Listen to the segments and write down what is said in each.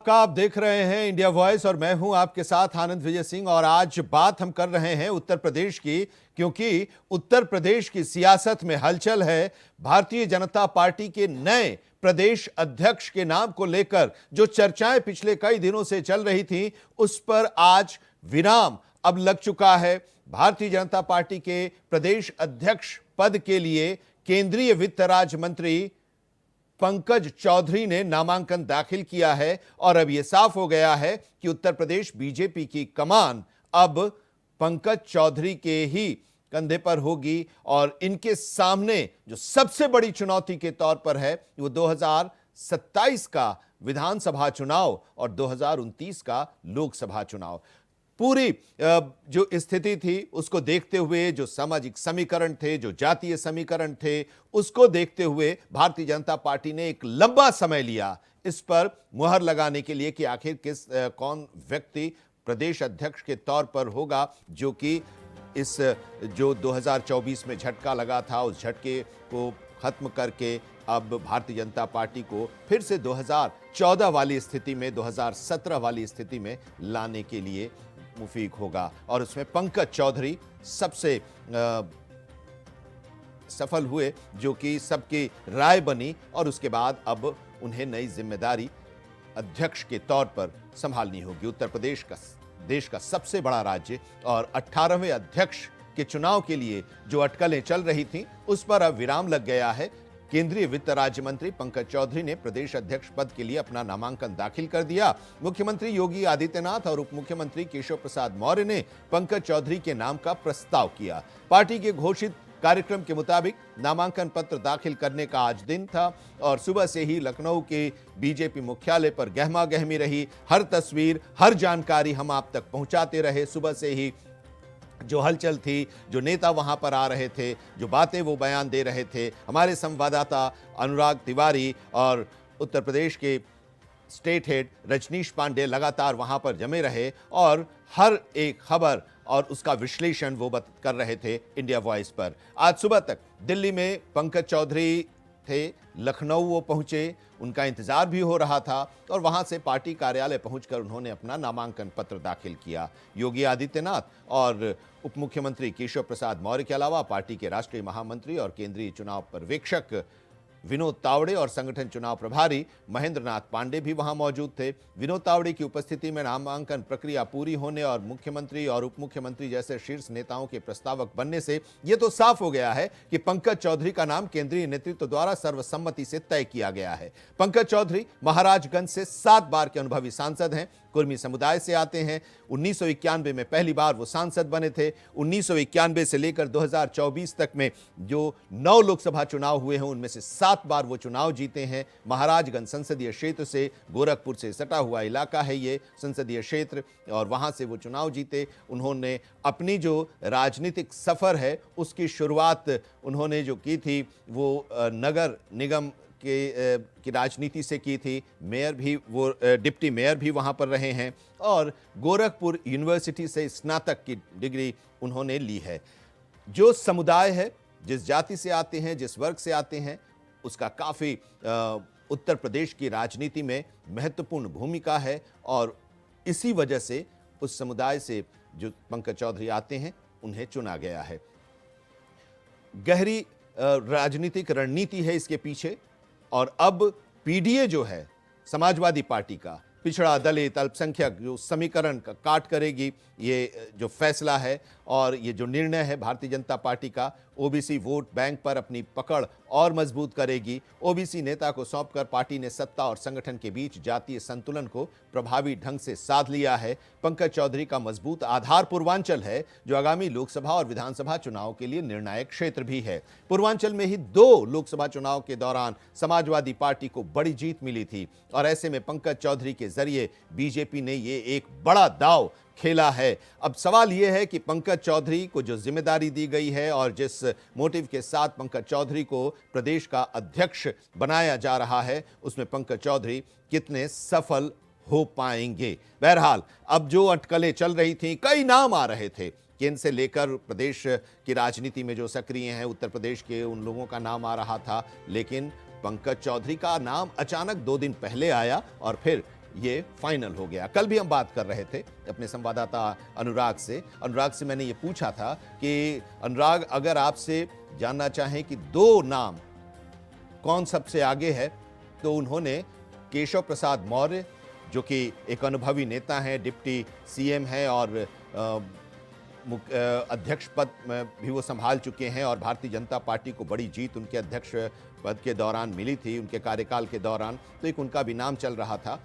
आप देख रहे हैं इंडिया वॉइस और मैं हूं आपके साथ आनंद विजय सिंह। और आज बात हम कर रहे हैं उत्तर प्रदेश की, क्योंकि उत्तर प्रदेश की सियासत में हलचल है। भारतीय जनता पार्टी के नए प्रदेश अध्यक्ष के नाम को लेकर जो चर्चाएं पिछले कई दिनों से चल रही थी, उस पर आज विराम अब लग चुका है। भारतीय जनता पार्टी के प्रदेश अध्यक्ष पद के लिए केंद्रीय वित्त राज्य मंत्री पंकज चौधरी ने नामांकन दाखिल किया है और अब यह साफ हो गया है कि उत्तर प्रदेश बीजेपी की कमान अब पंकज चौधरी के ही कंधे पर होगी। और इनके सामने जो सबसे बड़ी चुनौती के तौर पर है वो 2027 का विधानसभा चुनाव और 2029 का लोकसभा चुनाव। पूरी जो स्थिति थी उसको देखते हुए, जो सामाजिक समीकरण थे, जो जातीय समीकरण थे, उसको देखते हुए भारतीय जनता पार्टी ने एक लंबा समय लिया इस पर मुहर लगाने के लिए कि आखिर कौन व्यक्ति प्रदेश अध्यक्ष के तौर पर होगा, जो कि इस जो 2024 में झटका लगा था उस झटके को खत्म करके अब भारतीय जनता पार्टी को फिर से 2014 वाली स्थिति में, 2017 वाली स्थिति में लाने के लिए मुफीक होगा। और उसमें पंकज चौधरी सबसे सफल हुए, जो कि सबकी राय बनी और उसके बाद अब उन्हें नई जिम्मेदारी अध्यक्ष के तौर पर संभालनी होगी। उत्तर प्रदेश का देश का सबसे बड़ा राज्य और 18वें अध्यक्ष के चुनाव के लिए जो अटकलें चल रही थीं, उस पर अब विराम लग गया है। केंद्रीय वित्त राज्य मंत्री पंकज चौधरी ने प्रदेश अध्यक्ष पद के लिए अपना नामांकन दाखिल कर दिया। मुख्यमंत्री योगी आदित्यनाथ और उप मुख्यमंत्री केशव प्रसाद मौर्य ने पंकज चौधरी के नाम का प्रस्ताव किया। पार्टी के घोषित कार्यक्रम के मुताबिक नामांकन पत्र दाखिल करने का आज दिन था और सुबह से ही लखनऊ के बीजेपी मुख्यालय पर गहमा गहमी रही। हर तस्वीर, हर जानकारी हम आप तक पहुंचाते रहे। सुबह से ही जो हलचल थी, जो नेता वहां पर आ रहे थे, जो बातें वो बयान दे रहे थे, हमारे संवाददाता अनुराग तिवारी और उत्तर प्रदेश के स्टेट हेड रजनीश पांडे लगातार वहां पर जमे रहे और हर एक खबर और उसका विश्लेषण वो कर रहे थे इंडिया वॉइस पर। आज सुबह तक दिल्ली में पंकज चौधरी थे, लखनऊ वो पहुंचे, उनका इंतजार भी हो रहा था और वहां से पार्टी कार्यालय पहुंचकर उन्होंने अपना नामांकन पत्र दाखिल किया। योगी आदित्यनाथ और उप मुख्यमंत्री केशव प्रसाद मौर्य के अलावा पार्टी के राष्ट्रीय महामंत्री और केंद्रीय चुनाव पर्यवेक्षक विनोद तावड़े और संगठन चुनाव प्रभारी महेंद्र नाथ पांडे भी वहां मौजूद थे। विनोद तावड़े की उपस्थिति में नामांकन प्रक्रिया पूरी होने और मुख्यमंत्री और उप मुख्यमंत्री जैसे शीर्ष नेताओं के प्रस्तावक बनने से यह तो साफ हो गया है कि पंकज चौधरी का नाम केंद्रीय नेतृत्व द्वारा सर्वसम्मति से तय किया गया है। पंकज चौधरी महाराजगंज से 7 बार के अनुभवी सांसद हैं, कुर्मी समुदाय से आते हैं। 1991 में पहली बार वो सांसद बने थे। 1991 से लेकर 2024 तक में जो 9 लोकसभा चुनाव हुए हैं, उनमें से 7 बार वो चुनाव जीते हैं। महाराजगंज संसदीय क्षेत्र से, गोरखपुर से सटा हुआ इलाका है ये संसदीय क्षेत्र, और वहां से वो चुनाव जीते। उन्होंने अपनी जो राजनीतिक सफर है उसकी शुरुआत उन्होंने जो की थी वो नगर निगम की राजनीति से की थी। मेयर भी वो, डिप्टी मेयर भी वहां पर रहे हैं और गोरखपुर यूनिवर्सिटी से स्नातक की डिग्री उन्होंने ली है। जो समुदाय है, जिस जाति से आते हैं, जिस वर्ग से आते हैं, उसका काफी उत्तर प्रदेश की राजनीति में महत्वपूर्ण भूमिका है और इसी वजह से उस समुदाय से जो पंकज चौधरी आते हैं उन्हें चुना गया है। गहरी राजनीतिक रणनीति है इसके पीछे। और अब पीडीए जो है समाजवादी पार्टी का, पिछड़ा, दलित, अल्पसंख्यक जो समीकरण का काट करेगी, ये जो फैसला है और ये जो निर्णय है भारतीय जनता पार्टी का, ओबीसी वोट बैंक पर अपनी पकड़ और मजबूत करेगी। ओबीसी नेता को सौंपकर पार्टी ने सत्ता और संगठन के बीच जातीय संतुलन को प्रभावी ढंग से साध लिया है। पंकज चौधरी का मजबूत आधार पूर्वांचल है, जो आगामी लोकसभा और विधानसभा चुनाव के लिए निर्णायक क्षेत्र भी है। पूर्वांचल में ही 2 लोकसभा चुनाव के दौरान समाजवादी पार्टी को बड़ी जीत मिली थी और ऐसे में पंकज चौधरी के जरिए बीजेपी ने ये एक बड़ा दांव खेला है। अब सवाल यह है कि पंकज चौधरी को जो जिम्मेदारी दी गई है और जिस मोटिव के साथ पंकज चौधरी को प्रदेश का अध्यक्ष बनाया जा रहा है, उसमें पंकज चौधरी कितने सफल हो पाएंगे। बहरहाल अब जो अटकलें चल रही थी, कई नाम आ रहे थे केंद्र से लेकर प्रदेश की राजनीति में जो सक्रिय हैं, उत्तर प्रदेश के उन लोगों का नाम आ रहा था, लेकिन पंकज चौधरी का नाम अचानक 2 दिन पहले आया और फिर ये फाइनल हो गया। कल भी हम बात कर रहे थे अपने संवाददाता अनुराग से मैंने ये पूछा था कि अनुराग, अगर आपसे जानना चाहें कि दो नाम कौन सबसे आगे है, तो उन्होंने केशव प्रसाद मौर्य, जो कि एक अनुभवी नेता हैं, डिप्टी सीएम हैं और अध्यक्ष पद में भी वो संभाल चुके हैं और भारतीय जनता पार्टी को बड़ी जीत उनके अध्यक्ष पद के दौरान मिली थी, उनके कार्यकाल के दौरान, तो एक उनका भी नाम चल रहा था।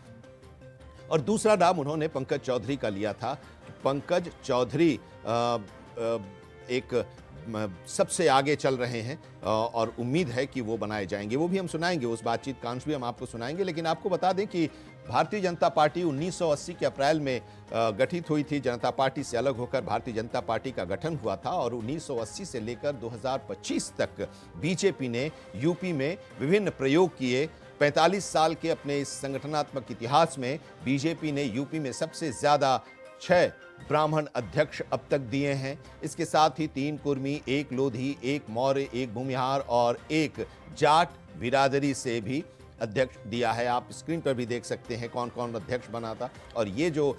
और दूसरा नाम उन्होंने पंकज चौधरी का लिया था। पंकज चौधरी एक सबसे आगे चल रहे हैं और उम्मीद है कि वो बनाए जाएंगे। वो भी हम सुनाएंगे, उस बातचीत का अंश भी हम आपको सुनाएंगे। लेकिन आपको बता दें कि भारतीय जनता पार्टी 1980 के अप्रैल में गठित हुई थी। जनता पार्टी से अलग होकर भारतीय जनता पार्टी का गठन हुआ था और 1980 से लेकर 2025 तक बीजेपी ने यूपी में विभिन्न प्रयोग किए। 45 साल के अपने इस संगठनात्मक इतिहास में बीजेपी ने यूपी में सबसे ज्यादा 6 ब्राह्मण अध्यक्ष अब तक दिए हैं। इसके साथ ही 3 कुर्मी, 1 लोधी, 1 मौर्य, 1 भूमिहार और 1 जाट बिरादरी से भी अध्यक्ष दिया है। आप स्क्रीन पर भी देख सकते हैं कौन कौन अध्यक्ष बना था। और ये जो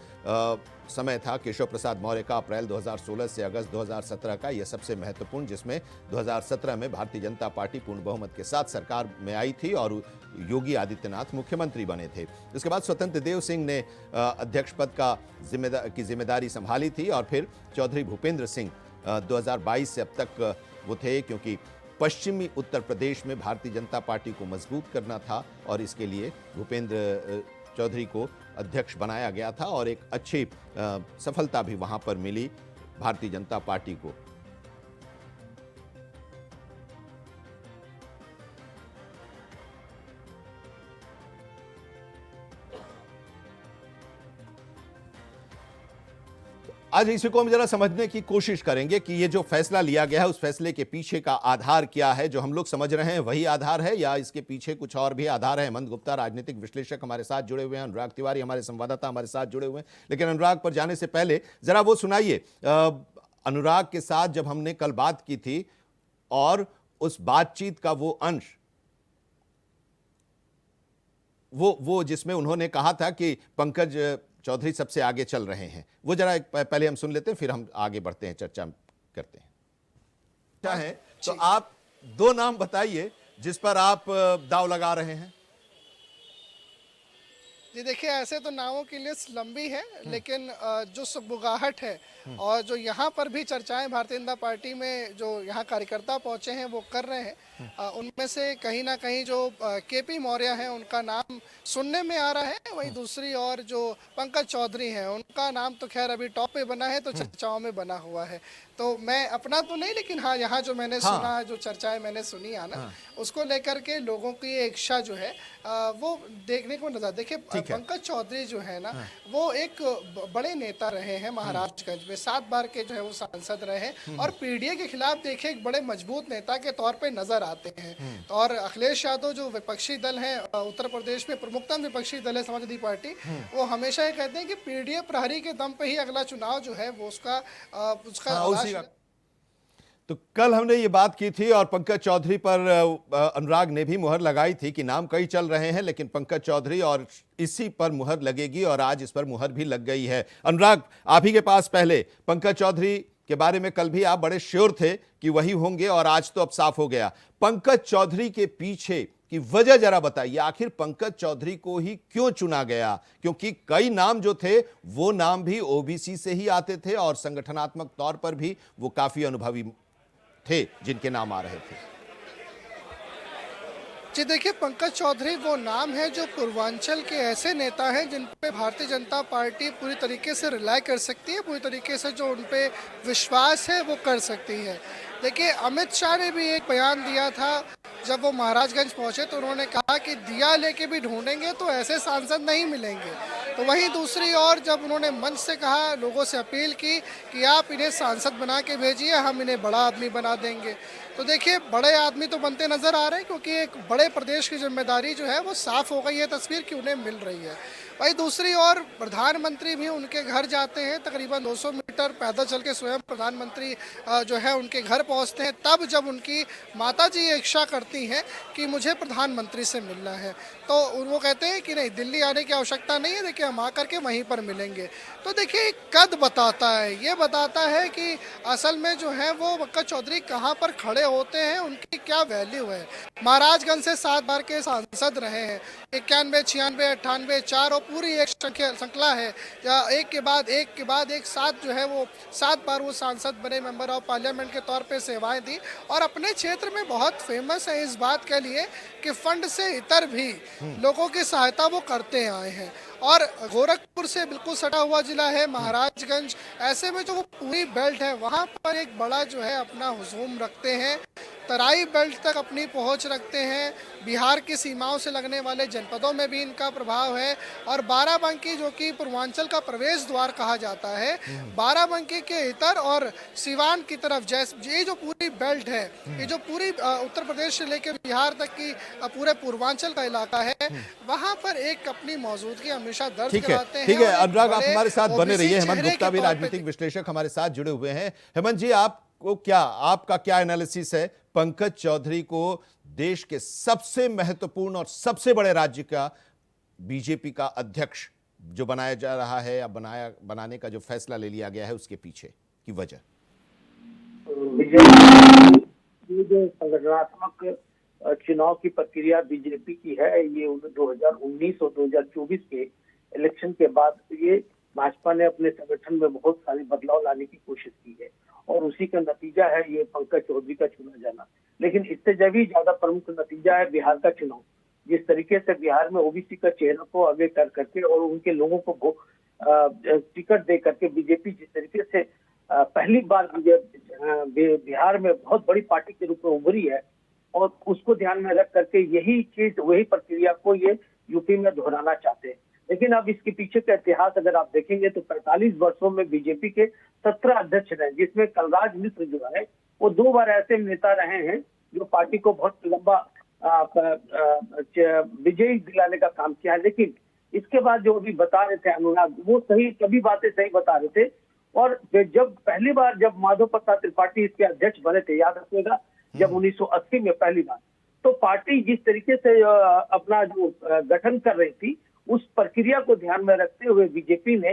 समय था केशव प्रसाद मौर्य का, अप्रैल 2016 से अगस्त 2017 का, यह सबसे महत्वपूर्ण, जिसमें 2017 में भारतीय जनता पार्टी पूर्ण बहुमत के साथ सरकार में आई थी और योगी आदित्यनाथ मुख्यमंत्री बने थे। इसके बाद स्वतंत्र देव सिंह ने अध्यक्ष पद का जिम्मेदारी संभाली थी और फिर चौधरी भूपेंद्र सिंह 2022 से अब तक वो थे, क्योंकि पश्चिमी उत्तर प्रदेश में भारतीय जनता पार्टी को मजबूत करना था और इसके लिए भूपेंद्र चौधरी को अध्यक्ष बनाया गया था और एक अच्छी सफलता भी वहां पर मिली भारतीय जनता पार्टी को। आज इसी को हम जरा समझने की कोशिश करेंगे कि ये जो फैसला लिया गया है, उस फैसले के पीछे का आधार क्या है। जो हम लोग समझ रहे हैं वही आधार है या इसके पीछे कुछ और भी आधार है। हेमंत गुप्ता राजनीतिक विश्लेषक हमारे साथ जुड़े हुए हैं, अनुराग तिवारी हमारे संवाददाता हमारे साथ जुड़े हुए हैं। लेकिन अनुराग पर जाने से पहले जरा वो सुनाइए, अनुराग के साथ जब हमने कल बात की थी और उस बातचीत का वो अंश, वो जिसमें उन्होंने कहा था कि पंकज चौधरी सबसे आगे चल रहे हैं, वो जरा पहले हम सुन लेते हैं, फिर हम आगे बढ़ते हैं, चर्चा करते हैं। चाहे तो आप 2 नाम बताइए जिस पर आप दाव लगा रहे हैं। जी देखिए, ऐसे तो नामों की लिस्ट लंबी है, लेकिन जो सुगबुगाहट है और जो यहाँ पर भी चर्चाएं भारतीय जनता पार्टी में जो यहाँ कार्यकर्ता पहुंचे हैं वो कर रहे हैं, उनमें से कहीं ना कहीं जो केपी मौर्य हैं उनका नाम सुनने में आ रहा है। वहीं दूसरी और जो पंकज चौधरी हैं उनका नाम तो खैर अभी टॉप पे बना है, तो चर्चाओं में बना हुआ है। तो मैं अपना तो नहीं, लेकिन हाँ यहाँ जो मैंने सुना है, जो चर्चाएं मैंने सुनी है ना, उसको लेकर के लोगों की इच्छा जो है वो देखने को नजर। देखिए पंकज चौधरी जो है ना, वो एक बड़े नेता रहे हैं, महाराजगंज में 7 बार के जो है वो सांसद रहे हैं और पीडीए के खिलाफ देखिए एक बड़े मजबूत नेता के तौर पे नजर आते हैं। और अखिलेश यादव जो विपक्षी दल है उत्तर प्रदेश में, प्रमुखतम विपक्षी दल है समाजवादी पार्टी, वो हमेशा ये कहते हैं कि पीडीए प्रहरी के दम पे ही अगला चुनाव जो है वो उसका तो कल हमने ये बात की थी और पंकज चौधरी पर अनुराग ने भी मुहर लगाई थी कि नाम कई चल रहे हैं, लेकिन पंकज चौधरी और इसी पर मुहर लगेगी और आज इस पर मुहर भी लग गई है। अनुराग, आप ही के पास पहले, पंकज चौधरी के बारे में कल भी आप बड़े श्योर थे कि वही होंगे और आज तो अब साफ हो गया। पंकज चौधरी के पीछे की वजह जरा बताइए, आखिर पंकज चौधरी को ही क्यों चुना गया? क्योंकि कई नाम जो थे वो नाम भी ओबीसी से ही आते थे और संगठनात्मक तौर पर भी वो काफी अनुभवी थे जिनके नाम आ रहे थे। जी देखिए, पंकज चौधरी वो नाम है जो पूर्वांचल के ऐसे नेता हैं जिन पे भारतीय जनता पार्टी पूरी तरीके से रिलाय कर सकती है, पूरी तरीके से जो उन पे विश्वास है वो कर सकती है। देखिए, अमित शाह ने भी एक बयान दिया था जब वो महाराजगंज पहुंचे, तो उन्होंने कहा कि दिया लेके भी ढूंढेंगे तो ऐसे सांसद नहीं मिलेंगे। तो वहीं दूसरी ओर जब उन्होंने मंच से कहा, लोगों से अपील की कि आप इन्हें सांसद बना के भेजिए, हम इन्हें बड़ा आदमी बना देंगे। तो देखिए, बड़े आदमी तो बनते नजर आ रहे हैं, क्योंकि एक बड़े प्रदेश की जिम्मेदारी जो है वो साफ हो गई है तस्वीर कि उन्हें मिल रही है। वही दूसरी ओर प्रधानमंत्री भी उनके घर जाते हैं, तकरीबन 200 मीटर पैदल चल के स्वयं प्रधानमंत्री जो है उनके घर पहुंचते हैं। तब जब उनकी माता जी ये इच्छा करती हैं कि मुझे प्रधानमंत्री से मिलना है, तो वो कहते हैं कि नहीं, दिल्ली आने की आवश्यकता नहीं है, देखिए हम आकर के वहीं पर मिलेंगे। तो देखिए कद बताता है, ये बताता है कि असल में जो है वो पंकज चौधरी कहाँ पर खड़े होते हैं, उनकी क्या वैल्यू है। महाराजगंज से 7 बार के सांसद रहे हैं, 91, 96, 98, 4 और पूरी एक श्रृंखला है, एक के बाद एक के बाद एक, 7 जो है वो 7 बार वो सांसद बने, मेंबर ऑफ पार्लियामेंट के तौर पे सेवाएं दी और अपने क्षेत्र में बहुत फेमस है इस बात के लिए कि फंड से इतर भी लोगों की सहायता वो करते आए हैं। और गोरखपुर से बिल्कुल सटा हुआ जिला है महाराजगंज, ऐसे में जो वो पूरी बेल्ट है वहाँ पर एक बड़ा जो है अपना हुजूम रखते हैं, तराई बेल्ट तक अपनी पहुंच रखते हैं, बिहार की सीमाओं से लगने वाले जनपदों में भी इनका प्रभाव है। और बाराबंकी जो कि पूर्वांचल का प्रवेश द्वार कहा जाता है, बाराबंकी के इतर और सिवान की तरफ, जैसे ये जो पूरी बेल्ट है, ये जो पूरी उत्तर प्रदेश से लेकर बिहार तक की पूरे पूर्वांचल का इलाका है, वहां पर एक अपनी मौजूदगी हमेशा दर्ज ठीक है, कराते हैं। ठीक है और एक अनुराग, आप बड़े हमारे साथ बने OBC रहिए। हेमंत चेहरे गुप्ता के भी तौर पे राजनीतिक विश्लेषक हमारे साथ जुड़े हुए हैं। हेमंत जी, आपको क्या, आपका क्या एनालिसिस है पंकज चौधरी को देश के सबसे महत्वपूर्ण और सबसे बड़े राज्य का बीजेपी का अध्यक्ष जो बनाया जा रहा है या बनाने का जो फैसला ले लिया गया है, उसके पीछे की वजह? ये जो संगठनात्मक चुनाव की प्रक्रिया बीजेपी की है, ये 2019 और 2024 के इलेक्शन के बाद ये भाजपा ने अपने संगठन में बहुत सारे बदलाव लाने की कोशिश की है और उसी का नतीजा है ये पंकज चौधरी का चुना जाना। लेकिन इससे जब भी ज्यादा प्रमुख नतीजा है बिहार का चुनाव। जिस तरीके से बिहार में ओबीसी का चेहरा को आगे कर करके और उनके लोगों को टिकट दे करके बीजेपी जिस तरीके से पहली बार बिहार में बहुत बड़ी पार्टी के रूप में उभरी है और उसको ध्यान में रख करके यही चीज, वही प्रक्रिया को ये यूपी में दोहराना चाहते हैं। लेकिन अब इसके पीछे का इतिहास अगर आप देखेंगे तो 45 वर्षों में बीजेपी के 17 अध्यक्ष रहे, जिसमें कलराज मिश्र जो है वो 2 बार ऐसे नेता रहे हैं जो पार्टी को बहुत लंबा विजयी दिलाने का काम किया है। लेकिन इसके बाद जो अभी बता रहे थे अनुराग, वो सही, सभी बातें सही बता रहे थे। और जब पहली बार जब माधव प्रसाद त्रिपाठी इसके अध्यक्ष बने थे, याद रखिएगा, जब 1980 में पहली बार, तो पार्टी जिस तरीके से अपना जो गठन कर रही थी, उस प्रक्रिया को ध्यान में रखते हुए बीजेपी ने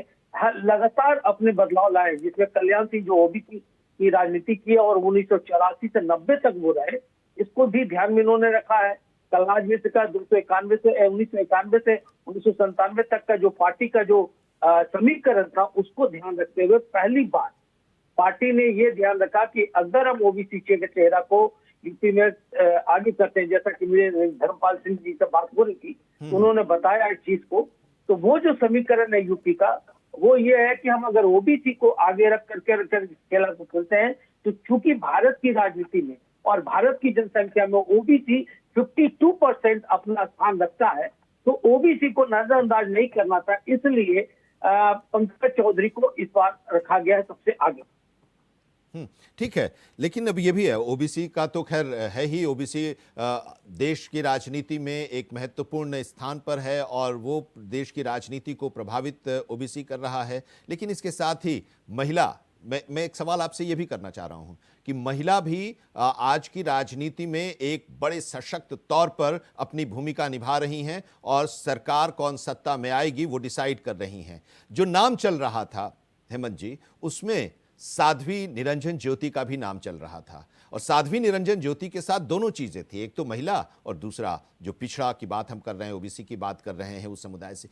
लगातार अपने बदलाव लाए, जिसमें कल्याण सिंह जो ओबीसी की राजनीति की और 1984 से 90 तक वो रहे, इसको भी ध्यान में इन्होंने रखा है। कलराज मिश्र का 1991 से 1997 तक का जो पार्टी का जो समीकरण था, उसको ध्यान रखते हुए पहली बार पार्टी ने ये ध्यान रखा कि अगर हम ओबीसी के चेहरा को यूपी में आगे करते हैं, जैसा कि मेरे धर्मपाल सिंह जी से बात हो रही थी, उन्होंने बताया इस चीज को, तो वो जो समीकरण है यूपी का, वो ये है कि हम अगर ओबीसी को आगे रख करके खेला को खेलते हैं, तो चूंकि भारत की राजनीति में और भारत की जनसंख्या में ओबीसी 52% अपना स्थान रखता है, तो ओबीसी को नजरअंदाज नहीं करना था, इसलिए पंकज चौधरी को इस बार रखा गया है सबसे आगे। ठीक है, लेकिन अब ये भी है, ओबीसी का तो खैर है ही, ओबीसी देश की राजनीति में एक महत्वपूर्ण स्थान पर है और वो देश की राजनीति को प्रभावित ओबीसी कर रहा है। लेकिन इसके साथ ही महिला, मैं एक सवाल आपसे ये भी करना चाह रहा हूं कि महिला भी आज की राजनीति में एक बड़े सशक्त तौर पर अपनी भूमिका निभा रही हैं और सरकार कौन सत्ता में आएगी वो डिसाइड कर रही हैं। जो नाम चल रहा था हेमंत जी, उसमें साध्वी निरंजन ज्योति का भी नाम चल रहा था और साध्वी निरंजन ज्योति के साथ दोनों चीजें थी, एक तो महिला और दूसरा जो पिछड़ा की बात हम कर रहे हैं, ओबीसी की बात कर रहे हैं उस समुदाय से।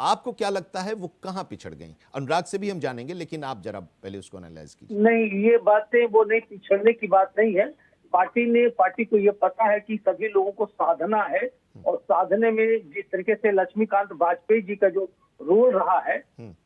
आपको क्या लगता है वो कहां पिछड़ गई? अनुराग से भी हम जानेंगे, लेकिन आप जरा पहले उसको एनालाइज कीजिए। नहीं, ये बातें वो नहीं, पिछड़ने की बात नहीं है। पार्टी को ये पता है कि सभी लोगों को साधना है और साधने में जिस तरीके से लक्ष्मीकांत वाजपेयी जी का जो रोल रहा है,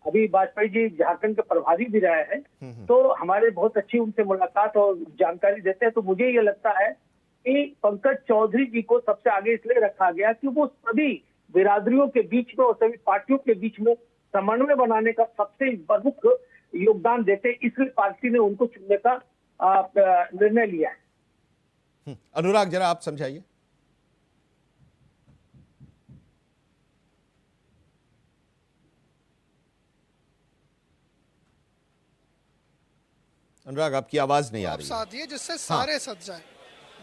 अभी वाजपेयी जी झारखंड के प्रभारी भी रहे हैं, तो हमारे बहुत अच्छी उनसे मुलाकात और जानकारी देते हैं। तो मुझे ये लगता है कि पंकज चौधरी जी को सबसे आगे इसलिए रखा गया कि वो सभी बिरादरियों के बीच में और सभी पार्टियों के बीच में समन्वय बनाने का सबसे प्रमुख योगदान देते, इसलिए पार्टी ने उनको चुनने का निर्णय लिया है। अनुराग, जरा आप समझाइए। अनुराग, आपकी आवाज नहीं आ रही है। साथ दिए जिससे सारे सज जाएं।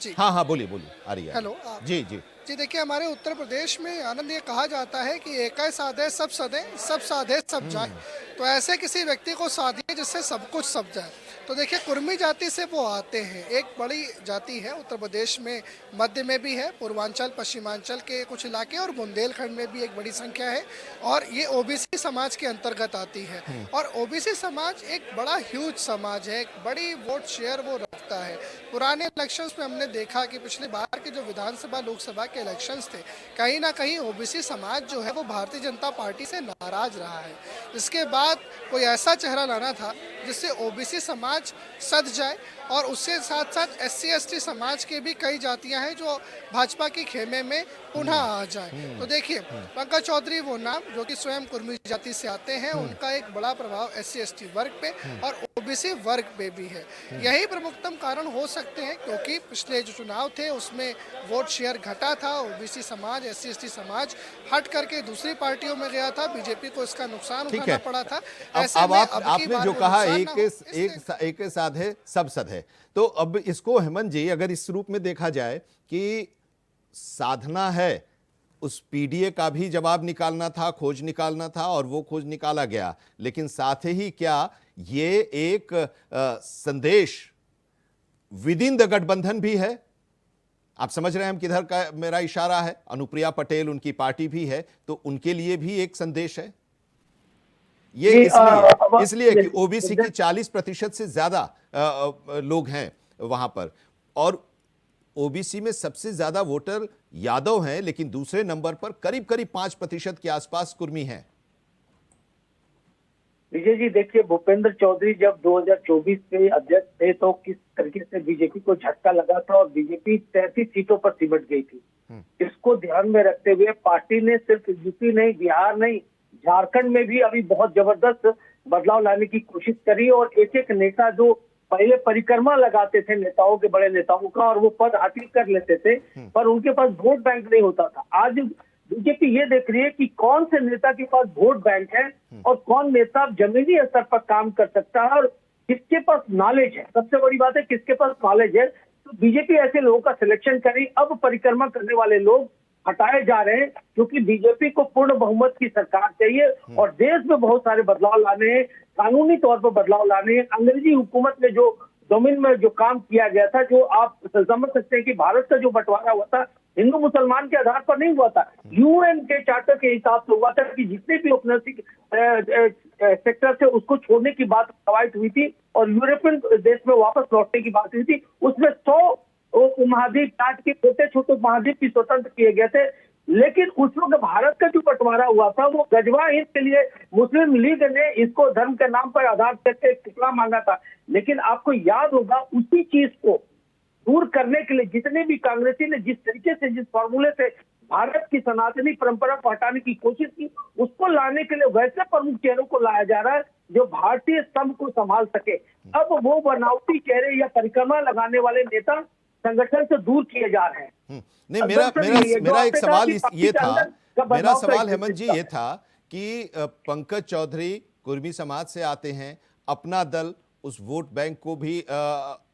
जी हाँ हाँ, बोलिए बोलिए, आ रही है। हेलो जी जी। जी देखिए, हमारे उत्तर प्रदेश में आनंद ये कहा जाता है कि एकै साधे सब सधे, सब साधे सब जाए। तो ऐसे किसी व्यक्ति को साधिए जिससे सब कुछ सब जाए। तो देखिए, कुर्मी जाति से वो आते हैं, एक बड़ी जाति है उत्तर प्रदेश में, मध्य में भी है, पूर्वांचल पश्चिमांचल के कुछ इलाके और बुंदेलखंड में भी एक बड़ी संख्या है, और ये ओबीसी समाज के अंतर्गत आती है। और ओबीसी समाज एक बड़ा ह्यूज समाज है, एक बड़ी वोट शेयर वो रखता है। पुराने इलेक्शंस में हमने देखा कि पिछले बार के जो विधानसभा लोकसभा के इलेक्शंस थे, कहीं ना कहीं ओबीसी समाज जो है वो भारतीय जनता पार्टी से नाराज रहा है। इसके बाद कोई ऐसा चेहरा लाना था जिससे ओबीसी समाज सध जाए, और उसके साथ साथ एससी एसटी समाज के भी कई जातियां हैं जो भाजपा के खेमे में पुनः आ जाएं। तो देखिए, पंकज चौधरी वो नाम जो कि स्वयं कुर्मी जाति से आते हैं, उनका एक बड़ा प्रभाव एससी एसटी वर्ग पे और ओबीसी वर्ग पे भी है। यही प्रमुखतम कारण हो सकते हैं, क्योंकि पिछले जो चुनाव थे उसमें वोट शेयर घटा था, ओबीसी समाज एससी एसटी समाज हट करके दूसरी पार्टियों में गया था, बीजेपी को इसका नुकसान ठीक उठाना है। पड़ा था। अब आपने जो कहा एक साधे सब सधे, तो अब इसको हेमंत जी अगर इस रूप में देखा जाए कि साधना है, उस पीडीए का भी जवाब निकालना था, खोज निकालना था, और वो खोज निकाला गया, लेकिन साथ ही क्या ये एक संदेश विद इन द गठबंधन भी है? आप समझ रहे हैं हम किधर का मेरा इशारा है? अनुप्रिया पटेल उनकी पार्टी भी है, तो उनके लिए भी एक संदेश है ये, इसलिए कि ओबीसी की 40% से ज्यादा लोग हैं वहां पर, और ओबीसी में सबसे ज्यादा वोटर यादव हैं, लेकिन दूसरे नंबर पर करीब करीब 5% के आसपास कुर्मी हैं। विजय जी देखिए, भूपेंद्र चौधरी जब 2024 के अध्यक्ष थे तो किस तरीके से बीजेपी को झटका लगा था और बीजेपी 33 सीटों पर सिमट गई थी। इसको ध्यान में रखते हुए पार्टी ने सिर्फ यूपी नहीं, बिहार नहीं, झारखंड में भी अभी बहुत जबरदस्त बदलाव लाने की कोशिश करी, और एक एक नेता जो पहले परिक्रमा लगाते थे नेताओं के, बड़े नेताओं का, और वो पद हासिल कर लेते थे, पर उनके पास वोट बैंक नहीं होता था। आज बीजेपी ये देख रही है कि कौन से नेता के पास वोट बैंक है और कौन नेता जमीनी स्तर पर काम कर सकता है और किसके पास नॉलेज है। सबसे बड़ी बात है किसके पास नॉलेज है। तो बीजेपी ऐसे लोगों का सिलेक्शन करी। अब परिक्रमा करने वाले लोग हटाए जा रहे हैं, क्योंकि बीजेपी को पूर्ण बहुमत की सरकार चाहिए और देश में बहुत सारे बदलाव लाने हैं, कानूनी तौर पर बदलाव लाने हैं। अंग्रेजी हुकूमत में जो डोमेन में जो काम किया गया था, जो आप समझ सकते हैं कि भारत का जो बंटवारा हुआ था हिंदू मुसलमान के आधार पर नहीं हुआ था, यूएन के चार्टर के हिसाब से हुआ था कि जितने भी औपनिवेशिक सेक्टर थे उसको छोड़ने की बात कवायद हुई थी और यूरोपियन देश में वापस लौटने की बात हुई थी। उसमें 100 उपमहाद्वीप काट के छोटे छोटे महाद्वीप भी स्वतंत्र किए गए थे, लेकिन उस वक्त भारत का जो बंटवारा हुआ था वो गजवा हिंद के लिए मुस्लिम लीग ने इसको धर्म के नाम पर आधार करके टुकड़ा मांगा था। लेकिन आपको याद होगा उसी चीज को दूर करने के लिए जितने भी कांग्रेसी ने जिस तरीके से, जिस फॉर्मूले से भारत की सनातनी परंपरा को हटाने की कोशिश की, उसको लाने के लिए वैसे प्रमुख चेहरों को लाया जा रहा है जो भारतीय स्तंभ को संभाल सके। अब वो बनावटी चेहरे या परिक्रमा लगाने वाले नेता संगठन से दूर किए जा रहे हैं। नहीं, मेरा एक सवाल ये था, मेरा सवाल हेमंत जी ये था कि पंकज चौधरी कुर्मी समाज से आते हैं, अपना दल उस वोट बैंक को भी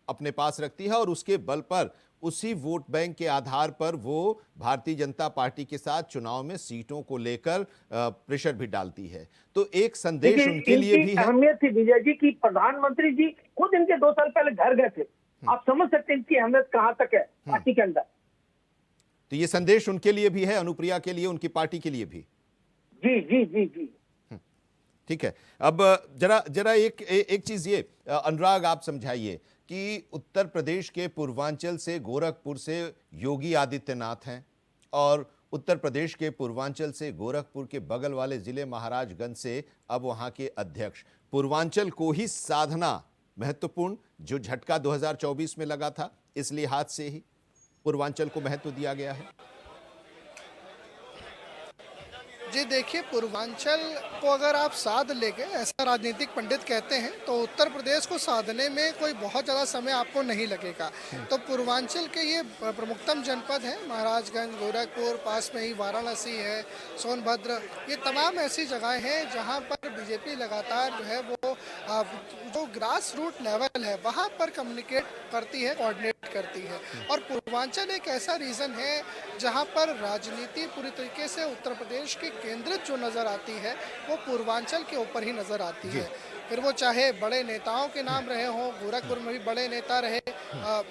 अपने पास रखती है और उसके बल पर, उसी वोट बैंक के आधार पर वो भारतीय जनता पार्टी के साथ चुनाव में सीटों को लेकर प्रेशर भी डालती है। तो एक संदेश उनके लिए भी है। अहमियत थी विजय जी की प्रधानमंत्री जी खुद इनके 2 साल पहले घर गए थे। आप समझ सकते हैं इनकी अहमियत कहां तक है पार्टी के अंदर। तो ये संदेश उनके लिए भी है, अनुप्रिया के लिए, उनकी पार्टी के लिए भी। जी जी जी जी ठीक है। अब जरा एक चीज ये अनुराग आप समझाइए कि उत्तर प्रदेश के पूर्वांचल से, गोरखपुर से योगी आदित्यनाथ हैं, और उत्तर प्रदेश के पूर्वांचल से गोरखपुर के बगल वाले जिले महाराजगंज से अब वहां के अध्यक्ष। पूर्वांचल को ही साधना महत्वपूर्ण, जो झटका 2024 में लगा था, इस लिहाज से ही पूर्वांचल को महत्व दिया गया है। जी देखिए, पूर्वांचल को अगर आप साध लेंगे, ऐसा राजनीतिक पंडित कहते हैं, तो उत्तर प्रदेश को साधने में कोई बहुत ज़्यादा समय आपको नहीं लगेगा। तो पूर्वांचल के ये प्रमुखतम जनपद हैं, महाराजगंज, गोरखपुर, पास में ही वाराणसी है, सोनभद्र, ये तमाम ऐसी जगहें हैं जहां पर बीजेपी लगातार जो है वो जो ग्रास रूट लेवल है वहां पर कम्युनिकेट करती है, कोऑर्डिनेट करती है। और पूर्वांचल एक ऐसा रीजन है जहां पर राजनीति पूरी तरीके से उत्तर प्रदेश की केंद्रित जो नज़र आती है वो पूर्वांचल के ऊपर ही नज़र आती है। फिर वो चाहे बड़े नेताओं के नाम रहे हों, गोरखपुर में भी बड़े नेता रहे,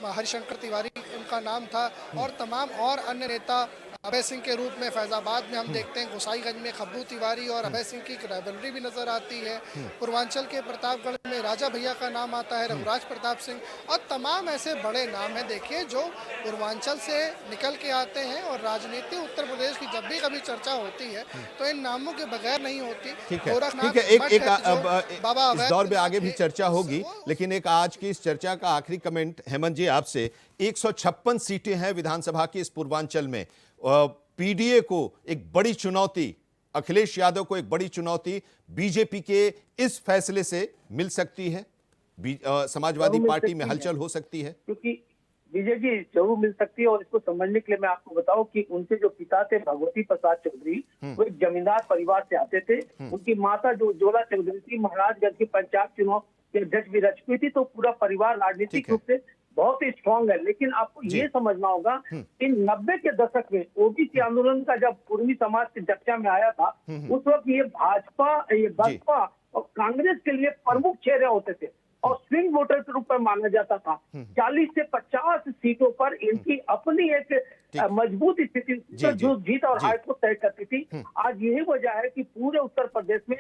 हरिशंकर तिवारी उनका नाम था, और तमाम और अन्य नेता, अभय सिंह के रूप में फैजाबाद में हम देखते हैं, गोसाईगंज में खब्बू तिवारी और अभय सिंह की राइवलरी भी नजर आती है। पूर्वांचल के प्रतापगढ़ में राजा भैया का नाम आता है, रघुराज प्रताप सिंह, और तमाम ऐसे बड़े नाम हैं देखिए जो पूर्वांचल से निकल के आते हैं। और राजनीति उत्तर प्रदेश की जब भी कभी चर्चा होती है तो इन नामों के बगैर नहीं होती। ठीक है, ठीक है, बाबा इस दौर में आगे भी चर्चा होगी, लेकिन एक आज की इस चर्चा का आखिरी कमेंट हेमंत जी आपसे। 156 सीटें हैं विधानसभा की इस पूर्वांचल में, पीडीए को एक बड़ी चुनौती, अखिलेश यादव को एक बड़ी चुनौती बीजेपी के इस फैसले से मिल सकती है, समाजवादी पार्टी में हलचल हो सकती है, क्योंकि विजय जी जरूर मिल सकती है। और इसको समझने के लिए मैं आपको बताऊं कि उनके जो पिता थे भगवती प्रसाद चौधरी, वो एक जमींदार परिवार से आते थे। उनकी माता जो जोला चौधरी थी, महाराजगंज की पंचायत चुनाव के अध्यक्ष भी रह चुकी थी। तो पूरा परिवार राजनीतिक रूप से बहुत ही स्ट्रांग है। लेकिन आपको ये समझना होगा कि 90 के दशक में ओबीसी आंदोलन का जब पूर्वी समाज के चर्चा में आया था, उस वक्त ये बसपा और कांग्रेस के लिए प्रमुख चेहरे होते थे और स्विंग वोटर के रूप में माना जाता था। 40 से 50 सीटों पर इनकी अपनी एक मजबूत स्थिति जो जीत और हार को तय करती थी। आज यही वजह है कि पूरे उत्तर प्रदेश में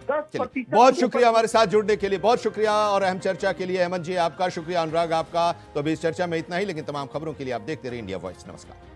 10%। बहुत शुक्रिया हमारे साथ जुड़ने के लिए, बहुत शुक्रिया और अहम चर्चा के लिए हेमंत जी आपका, शुक्रिया अनुराग आपका। तो अभी इस चर्चा में इतना ही, लेकिन तमाम खबरों के लिए आप देखते रहिए इंडिया वॉइस। नमस्कार।